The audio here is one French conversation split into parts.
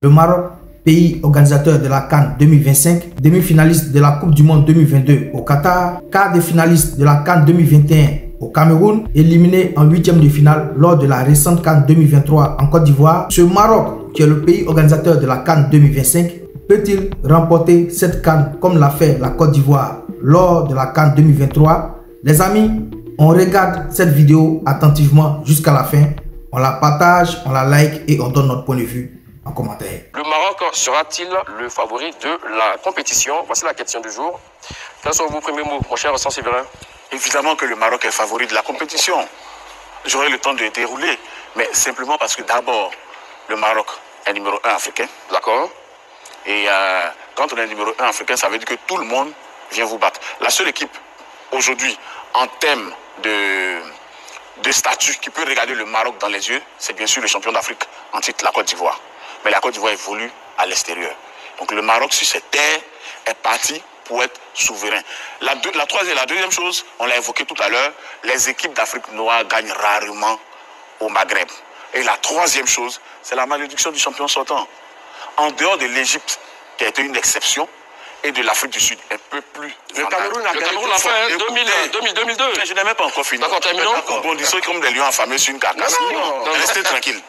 Le Maroc, pays organisateur de la CAN 2025, demi-finaliste de la Coupe du Monde 2022 au Qatar, quart de finaliste de la CAN 2021 au Cameroun, éliminé en huitième de finale lors de la récente CAN 2023 en Côte d'Ivoire. Ce Maroc, qui est le pays organisateur de la CAN 2025, peut-il remporter cette CAN comme l'a fait la Côte d'Ivoire lors de la CAN 2023? Les amis, on regarde cette vidéo attentivement jusqu'à la fin, on la partage, on la like et on donne notre point de vue en commentaire. Le Maroc sera-t-il le favori de la compétition? Voici la question du jour. Quels sont vos premiers mots, mon cher Séverin? Évidemment que le Maroc est favori de la compétition. J'aurai le temps de dérouler, mais simplement parce que d'abord, le Maroc est numéro 1 africain. D'accord. Et quand on est numéro 1 africain, ça veut dire que tout le monde vient vous battre. La seule équipe aujourd'hui, en termes de statut, qui peut regarder le Maroc dans les yeux, c'est bien sûr le champion d'Afrique en titre, la Côte d'Ivoire. Mais la Côte d'Ivoire évolue à l'extérieur. Donc le Maroc, sur cette terre, est parti pour être souverain. La deuxième chose, on l'a évoqué tout à l'heure, les équipes d'Afrique noire gagnent rarement au Maghreb. Et la troisième chose, c'est la malédiction du champion sortant. En dehors de l'Égypte, qui a été une exception, et de l'Afrique du Sud, un peu plus. Le Cameroun l'a fait 2002. Mais je n'ai même pas encore fini. D'accord, terminons. Bondissons comme des lions affamés sur une carcasse. Non. Restez tranquille.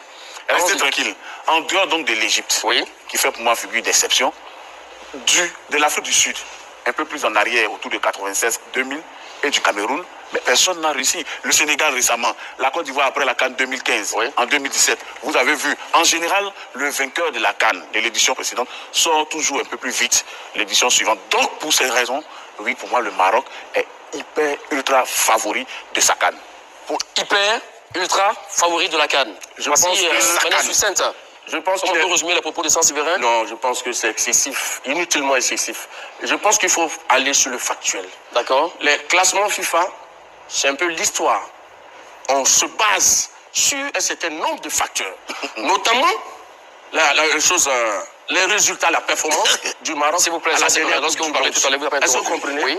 Restez tranquille. En dehors donc de l'Égypte, oui, qui fait pour moi figure d'exception, de l'Afrique du Sud, un peu plus en arrière, autour de 96-2000, et du Cameroun, mais personne n'a réussi. Le Sénégal récemment, la Côte d'Ivoire après la CAN 2015, oui, en 2017, vous avez vu, en général, le vainqueur de la CAN, de l'édition précédente, sort toujours un peu plus vite l'édition suivante. Donc, pour ces raisons, oui, pour moi, le Maroc est hyper, ultra favori de sa CAN. Hyper, ultra favori de la CAN. Je pense que sa CAN. Succincte. Je pense Comment on peut résumer les propos de Séverin? Non, je pense que c'est excessif, inutilement excessif. Je pense qu'il faut aller sur le factuel. D'accord. Les classements FIFA, c'est un peu l'histoire. On se base sur un certain nombre de facteurs, notamment les résultats, la performance du Maroc. S'il vous plaît, lorsque vous parlez tout à l'heure, vous avez Est-ce que vous comprenez? Oui.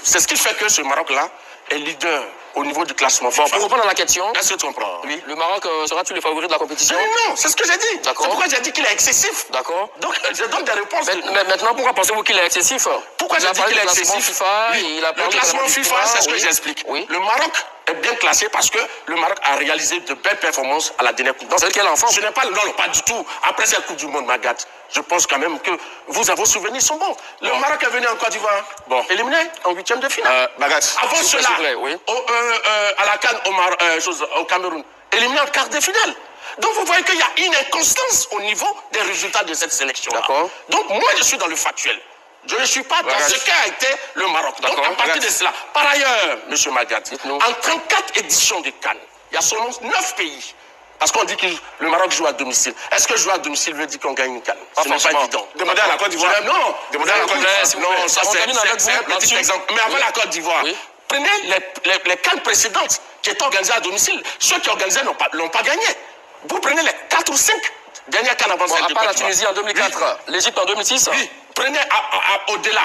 C'est ce qui fait que ce Maroc-là est leader au niveau du classement FIFA. Pour répondre à la question, est-ce que tu comprends? Oui. Le Maroc sera-t-il le favori de la compétition? Non, c'est ce que j'ai dit. C'est pourquoi j'ai dit qu'il est excessif. D'accord. Donc, je donne des réponses. Mais maintenant, pourquoi pensez-vous qu'il est excessif? Pourquoi j'ai dit qu'il est excessif? FIFA, oui. Il a le classement FIFA, c'est ce que j'explique. Oui. Le Maroc est bien classé parce que le Maroc a réalisé de belles performances à la dernière Coupe. Dans quel enfant? Ce n'est pas, non, pas du tout. Après cette Coupe du Monde, Magat, je pense quand même que vos souvenirs sont bons. Le Maroc est venu en Côte d'Ivoire, éliminé en huitième de finale. Magat, avant cela, oui, à la CAN au Cameroun, éliminé en quart de finale. Donc vous voyez qu'il y a une inconstance au niveau des résultats de cette sélection. D'accord. Donc moi je suis dans le factuel. Je ne suis pas dans ce qu'a été le Maroc. Donc à partir de cela, par ailleurs, M. Magat, en 34 éditions de CAN, il y a seulement 9 pays. Parce qu'on dit que le Maroc joue à domicile. Est-ce que jouer à domicile veut dire qu'on gagne une CAN? Ce n'est pas évident. Demandez à la Côte d'Ivoire. Non, demandez à la Côte d'Ivoire. Non, ça c'est un petit exemple. Mais avant la Côte d'Ivoire, prenez les CAN précédentes qui étaient organisées à domicile. Ceux qui organisaient l'ont pas gagné. Vous prenez les 4 ou 5 dernières CAN avant celle de Côte d'Ivoire. À part la Tunisie en 2004, l'Égypte en 2006. Oui, prenez au-delà.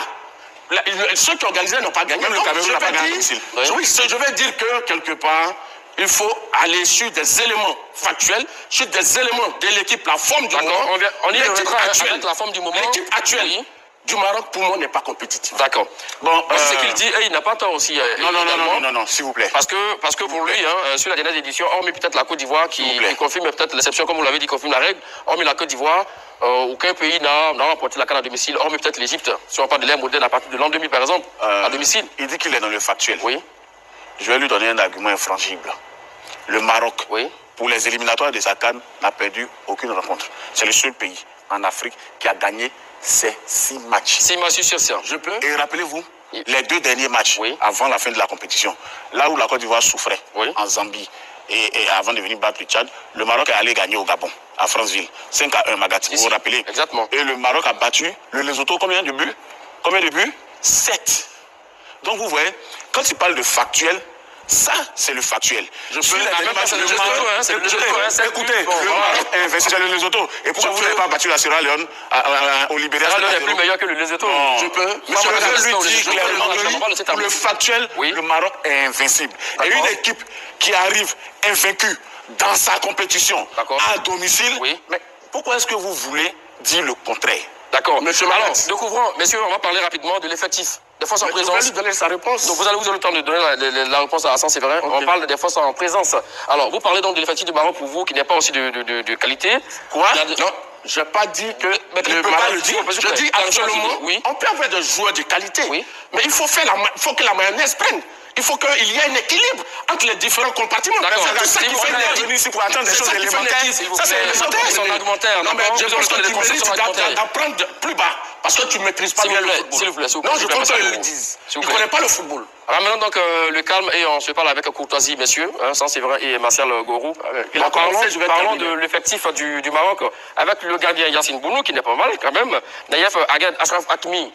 Ceux qui organisaient n'ont pas gagné. Même le Cameroun n'a pas gagné à domicile. Oui, je vais dire que quelque part, il faut aller sur des éléments factuels, sur des éléments de l'équipe, la forme du moment. On y reviendra avec la forme du moment. L'équipe actuelle du Maroc, pour moi, n'est pas compétitive. D'accord. Bon, ce qu'il dit, il n'a pas tort aussi. Non, s'il vous plaît. Parce que pour lui, sur la dernière édition, hormis peut-être la Côte d'Ivoire qui confirme peut-être l'exception, comme vous l'avez dit, confirme la règle, hormis la Côte d'Ivoire, aucun pays n'a remporté la CAN à domicile, hormis peut-être l'Égypte, si on parle de l'ère moderne à partir de l'an 2000 par exemple, à domicile. Il dit qu'il est dans le factuel. Oui. Je vais lui donner un argument infrangible. Le Maroc, pour les éliminatoires de sa CAN, n'a perdu aucune rencontre. C'est le seul pays en Afrique qui a gagné ses 6 matchs. 6 matchs sur 6. Je peux. Et rappelez-vous, les 2 derniers matchs, avant la fin de la compétition, là où la Côte d'Ivoire souffrait, en Zambie, et avant de venir battre le Tchad, le Maroc est allé gagner au Gabon, à Franceville, 5-1, Magat, vous vous rappelez? Exactement. Et le Maroc a battu le Lesotho, combien de buts? 7. Donc vous voyez, quand il parle de factuel, ça, c'est le factuel. Écoutez, le Maroc est investi sur le Lesotho. Et pourquoi vous n'avez pas battu la Sierra Leone au Libéria? La Sierra Leone est plus meilleur que le Lesotho. Je peux. Monsieur lui dit clairement que le factuel, le Maroc est invincible. Et une équipe qui arrive invaincue dans sa compétition à domicile, mais Pourquoi est-ce que vous voulez dire le contraire? D'accord. Alors, découvrons, messieurs, on va parler rapidement de l'effectif des forces en présence. Vous allez lui donner sa réponse. Donc vous allez le temps de donner la réponse à Hassan Séverin. Okay. On parle des forces en présence. Alors, vous parlez donc de l'effectif du Maroc pour vous, qui n'est pas aussi de qualité. Quoi? Non, je n'ai pas dit que le Maroc le dit. Je dis absolument, oui. On peut avoir des joueurs de qualité, oui. Mais il faut que la mayonnaise prenne. Il faut qu'il y ait un équilibre entre les différents compartiments. C'est ça qui fait l'équipe. Ici pour attendre des choses élémentaires. Ça, c'est élémentaire. Son argumentaire. Non, mais je pense que tu mérites d'apprendre plus bas. Parce que tu ne maîtrises pas bien le football. S'il vous plaît. Non, je pense qu'ils le disent. Ils ne connaissent pas le football. Ramenons donc le calme et on se parle avec courtoisie, messieurs. Hassan Séverin et Martial Gourou. Parlons de l'effectif du Maroc avec le gardien Yassine Bounou, qui n'est pas mal quand même. Naïef Agad, Ashraf Hakimi,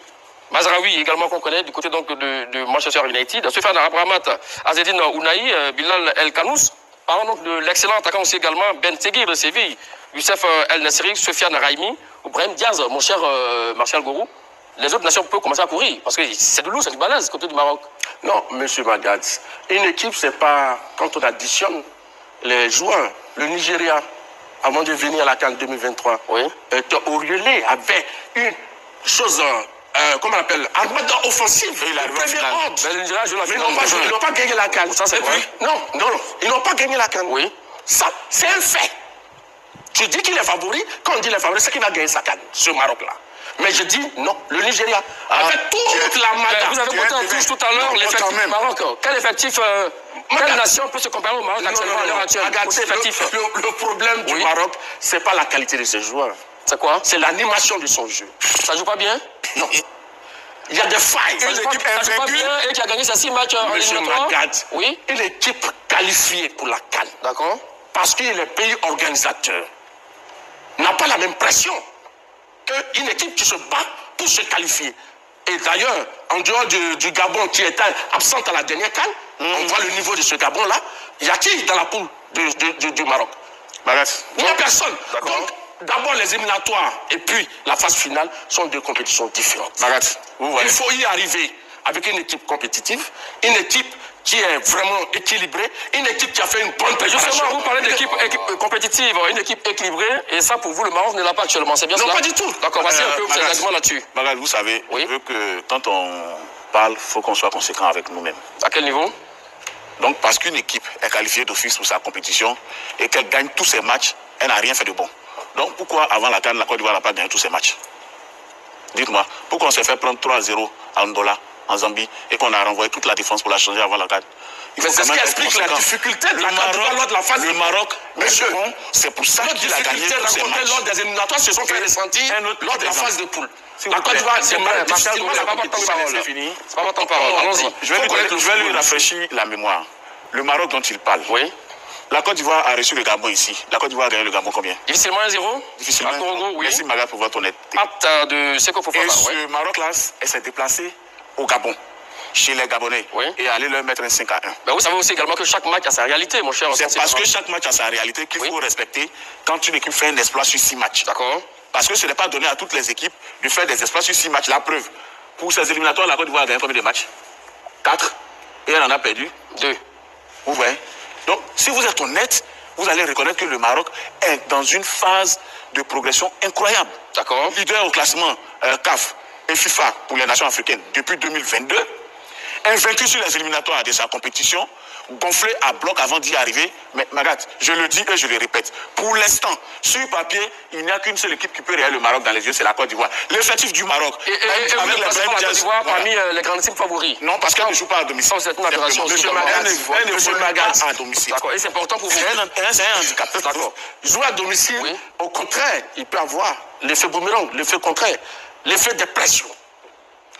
Mazraoui également qu'on connaît du côté donc de Manchester United. Soufiane Abramat, Azedine Ounahi, Bilal El Kanous. Parlons donc de l'excellent attaquant aussi également Ben Seguir de Séville, Youssef El Nassiri, Sofiane Raimi, ou Brahim Diaz, mon cher Martial Gourou. Les autres nations peuvent commencer à courir parce que c'est de lourd, c'est du balèze côté du Maroc. Non, monsieur Magad, une équipe, c'est pas quand on additionne les joueurs. Le Nigeria, avant de venir à la CAN 2023, était auréolé, avait une chose. Comment on appelle, armada offensive, il a premier ordre. Mais ils n'ont pas gagné la CAN. Ça, c'est vrai. Non, ils n'ont pas gagné la CAN. Oui. Ça, c'est un fait. Tu dis qu'il est favori, quand on dit qu'il est favori, c'est qu'il va gagner sa CAN, ce Maroc-là. Mais je dis non, le Nigeria, avec toute la mada. Vous avez monté en touche tout à l'heure l'effectif du Maroc. Quel effectif, quelle nation peut se comparer au Maroc actuellement à l'heure actuelle? Le problème du Maroc, c'est pas la qualité de ses joueurs. C'est quoi? C'est l'animation de son jeu. Ça joue pas bien? Non. Il y a des failles. Ça joue pas bien et qui a gagné ses 6 matchs en éliminatoire. Oui. Une équipe qualifiée pour la CAN. D'accord. Parce que les pays organisateurs n'ont pas la même pression qu'une équipe qui se bat pour se qualifier. Et d'ailleurs, en dehors du Gabon qui était absent à la dernière CAN, on voit le niveau de ce Gabon-là. Il y a qui dans la poule du Maroc? Il n'y a personne. Donc, d'abord les éliminatoires et puis la phase finale sont deux compétitions différentes. Il faut y arriver avec une équipe compétitive, une équipe qui est vraiment équilibrée, une équipe qui a fait une bonne préparation. Justement, vous parlez d'équipe compétitive, une équipe équilibrée, et ça pour vous, le Maroc ne l'a pas actuellement, c'est bien cela? Non, pas du tout. D'accord, voici un peu vos arguments là-dessus. Magal, vous savez, je veux que quand on parle, il faut qu'on soit conséquent avec nous-mêmes. À quel niveau? Donc, parce qu'une équipe est qualifiée d'office pour sa compétition et qu'elle gagne tous ses matchs, elle n'a rien fait de bon. Donc, pourquoi avant la CAN, la Côte d'Ivoire n'a pas gagné tous ses matchs? Dites-moi, pourquoi on s'est fait prendre 3-0 à Andola, en Zambie, et qu'on a renvoyé toute la défense pour la changer avant la CAN? Mais c'est ce qui explique la difficulté de la Côte lors de la phase. Le Maroc, monsieur, c'est pour ça qu'il a gagné tous ses matchs. Lors des éliminatoires se sont fait ressentir lors de la phase de poule. La Côte d'Ivoire, c'est pas difficilement la compétition. C'est fini. C'est pas votre parole. Allons-y. Je vais lui rafraîchir la mémoire. Le Maroc dont il parle. Oui. La Côte d'Ivoire a reçu le Gabon ici. La Côte d'Ivoire a gagné le Gabon combien? Difficilement 1-0. Difficilement. À Congo, oui. Merci Magal pour votre honnêteté. Acte de Seko Fofana. Et ce Maroc-là, elle s'est déplacée au Gabon, chez les Gabonais, et aller leur mettre un 5-1. Mais vous savez aussi également que chaque match a sa réalité, mon cher. C'est parce que chaque match a sa réalité qu'il faut respecter quand une équipe fait un exploit sur 6 matchs. D'accord. Parce que ce n'est pas donné à toutes les équipes de faire des exploits sur 6 matchs. La preuve, pour ces éliminatoires, la Côte d'Ivoire a gagné combien de matchs? 4. Et elle en a perdu 2. Vous voyez? Donc, si vous êtes honnête, vous allez reconnaître que le Maroc est dans une phase de progression incroyable. D'accord. Leader au classement CAF et FIFA pour les nations africaines depuis 2022, invaincu sur les éliminatoires de sa compétition, gonflé à bloc avant d'y arriver. Mais Magat, je le dis et je le répète, pour l'instant, sur papier, il n'y a qu'une seule équipe qui peut regarder le Maroc dans les yeux, c'est la Côte d'Ivoire. L'effectif du Maroc. Et vous ne passez pas la Côte d'Ivoire parmi les grandes équipes favoris? Non, parce qu'elle ne joue pas à domicile. C'est une aberration. Elle ne joue pas à domicile. D'accord, et c'est important pour vous. C'est un handicap. D'accord. Jouer à domicile, au contraire, il peut avoir l'effet boomerang, l'effet contraire, l'effet de pression.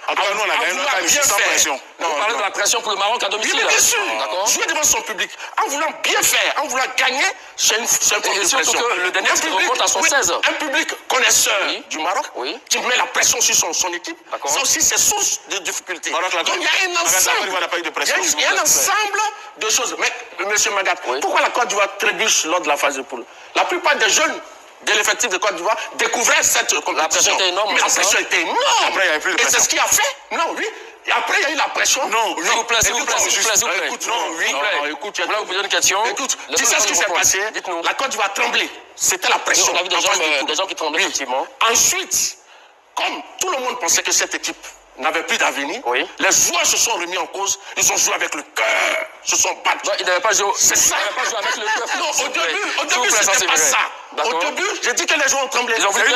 En tout cas, nous, on a gagné notre qualification sans pression. Vous parlez de la pression pour le Maroc à domicile? Bien sûr. Jouer devant son public, en voulant bien faire, en voulant gagner, c'est une forme de pression. Que le dernier remonte à son 16. Un public connaisseur du Maroc qui met la pression sur son équipe, ça aussi, c'est source de difficultés. Donc, il y a un ensemble de choses. Mais, M. Magat, pourquoi la Côte d'Ivoire trébuche lors de la phase de poule? La plupart des jeunes de l'effectif de Côte d'Ivoire découvraient cette compétition. La pression était énorme. Mais la pression était énorme. Après, il n'y avait plus de pression. Et c'est ce qui a fait. Non, oui. Et après, il y a eu la pression. Non, s'il vous plaît, s'il vous plaît, s'il vous plaît, s'il vous plaît. Écoute, non, oui. Écoute, je voulais vous poser une question. Écoute, tu sais ce qui s'est passé? La Côte d'Ivoire tremblait. C'était la pression. On a vu des gens qui tremblaient, effectivement. Ensuite, comme tout le monde pensait que cette équipe n'avait plus d'avenir, les joueurs se sont remis en cause, ils ont joué avec le cœur, se sont battus. Ils n'avaient pas joué, c'est ça. Ils n'avaient pas joué avec le cœur. Non, au début c'était pas ça. Au début, j'ai dit que les joueurs ont tremblé. Ils ont tremblé.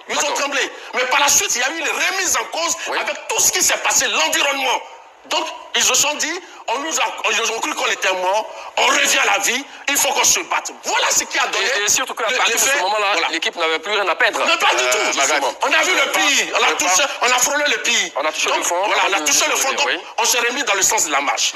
Ils ont tremblé. Mais par la suite, il y a eu une remise en cause avec tout ce qui s'est passé, l'environnement. Donc, ils se sont dit, ils ont cru qu'on était mort, on revient à la vie, il faut qu'on se batte. Voilà ce qui a donné. Et surtout qu'à partir de ce moment-là, l'équipe n'avait plus rien à perdre. Non, pas du tout. On a vu le pays, on a frôlé le pays. On a touché le fond. Voilà, on a touché le fond, donc on s'est remis dans le sens de la marche.